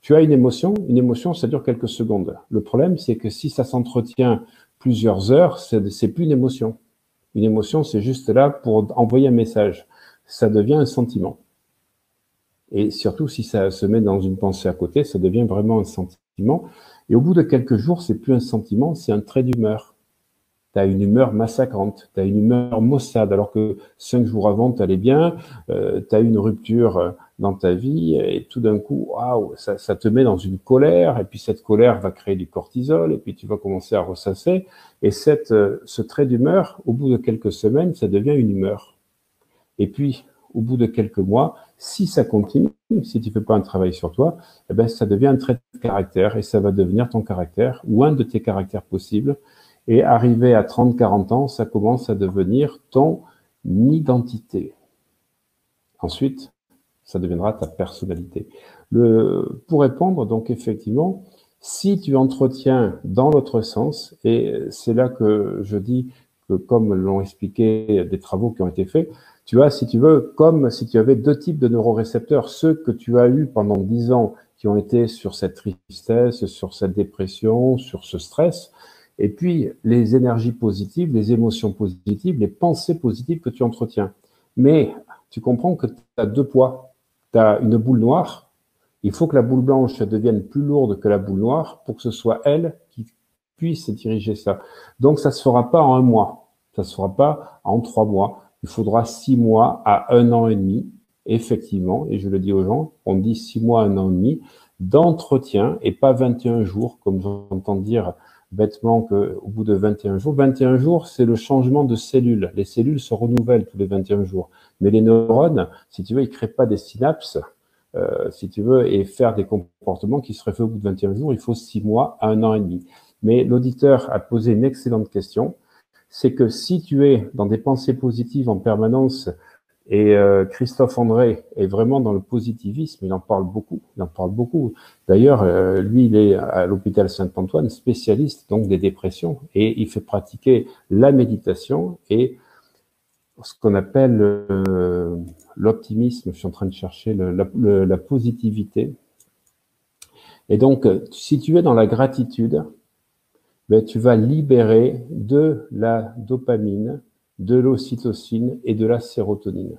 Tu as une émotion, ça dure quelques secondes. Le problème, c'est que si ça s'entretient plusieurs heures, c'est plus une émotion. Une émotion, c'est juste là pour envoyer un message. Ça devient un sentiment. Et surtout, si ça se met dans une pensée à côté, ça devient vraiment un sentiment. Et au bout de quelques jours, c'est plus un sentiment, c'est un trait d'humeur. Tu as une humeur massacrante, tu as une humeur maussade, alors que 5 jours avant, tu allais bien, tu as eu une rupture dans ta vie, et tout d'un coup, waouh, ça te met dans une colère, et puis cette colère va créer du cortisol, et puis tu vas commencer à ressasser, et ce trait d'humeur, au bout de quelques semaines, ça devient une humeur. Et puis, au bout de quelques mois, si ça continue, si tu fais pas un travail sur toi, eh ben, ça devient un trait de caractère, et ça va devenir ton caractère, ou un de tes caractères possibles. Et arrivé à 30, 40 ans, ça commence à devenir ton identité. Ensuite, ça deviendra ta personnalité. Pour répondre, donc effectivement, si tu entretiens dans l'autre sens, et c'est là que je dis que comme l'ont expliqué des travaux qui ont été faits, tu as, si tu veux, comme si tu avais deux types de neurorécepteurs, ceux que tu as eus pendant 10 ans, qui ont été sur cette tristesse, sur cette dépression, sur ce stress, et puis les énergies positives, les émotions positives, les pensées positives que tu entretiens. Mais tu comprends que tu as deux poids. Tu as une boule noire, il faut que la boule blanche devienne plus lourde que la boule noire pour que ce soit elle qui puisse diriger ça. Donc ça ne se fera pas en un mois, ça ne se fera pas en 3 mois, il faudra 6 mois à 1 an et demi, effectivement, et je le dis aux gens, on dit 6 mois à 1 an et demi d'entretien et pas 21 jours, comme j'entends dire bêtement qu'au bout de 21 jours, c'est le changement de cellules. Les cellules se renouvellent tous les 21 jours. Mais les neurones, si tu veux, ils créent pas des synapses, si tu veux, et faire des comportements qui seraient faits au bout de 21 jours, il faut 6 mois à 1 an et demi. Mais l'auditeur a posé une excellente question, c'est que si tu es dans des pensées positives en permanence, et Christophe André est vraiment dans le positivisme, il en parle beaucoup, D'ailleurs, lui, il est à l'hôpital Saint-Antoine, spécialiste donc des dépressions, et il fait pratiquer la méditation et ce qu'on appelle l'optimisme. Je suis en train de chercher la positivité. Et donc, si tu es dans la gratitude, ben, tu vas libérer de la dopamine, de l'ocytocine et de la sérotonine.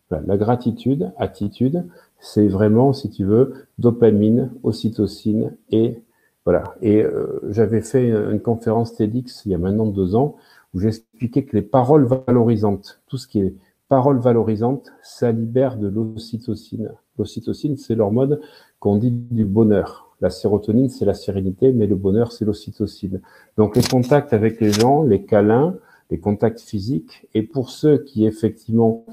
Voilà, la gratitude, attitude, c'est vraiment, si tu veux, dopamine, ocytocine et voilà. Et j'avais fait une conférence TEDx il y a maintenant 2 ans où j'expliquais que les paroles valorisantes, tout ce qui est paroles valorisantes, ça libère de l'ocytocine. L'ocytocine, c'est l'hormone qu'on dit du bonheur. La sérotonine, c'est la sérénité, mais le bonheur, c'est l'ocytocine. Donc les contacts avec les gens, les câlins, les contacts physiques, et pour ceux qui effectivement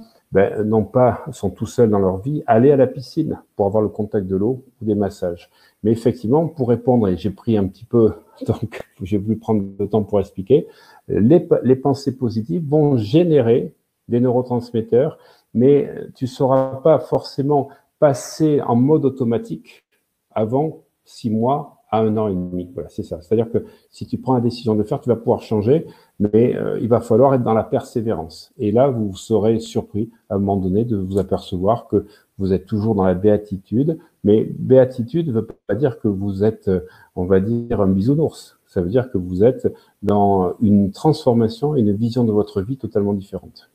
sont tout seuls dans leur vie, aller à la piscine pour avoir le contact de l'eau ou des massages. Mais effectivement, pour répondre, et j'ai pris un petit peu, donc j'ai voulu prendre le temps pour expliquer, les pensées positives vont générer des neurotransmetteurs, mais tu ne sauras pas forcément passer en mode automatique avant 6 mois à 1 an et demi. Voilà, c'est ça. C'est-à-dire que si tu prends la décision de le faire, tu vas pouvoir changer, mais il va falloir être dans la persévérance. Et là, vous serez surpris à un moment donné de vous apercevoir que vous êtes toujours dans la béatitude. Mais béatitude ne veut pas dire que vous êtes, on va dire, un bisounours. Ça veut dire que vous êtes dans une transformation et une vision de votre vie totalement différente.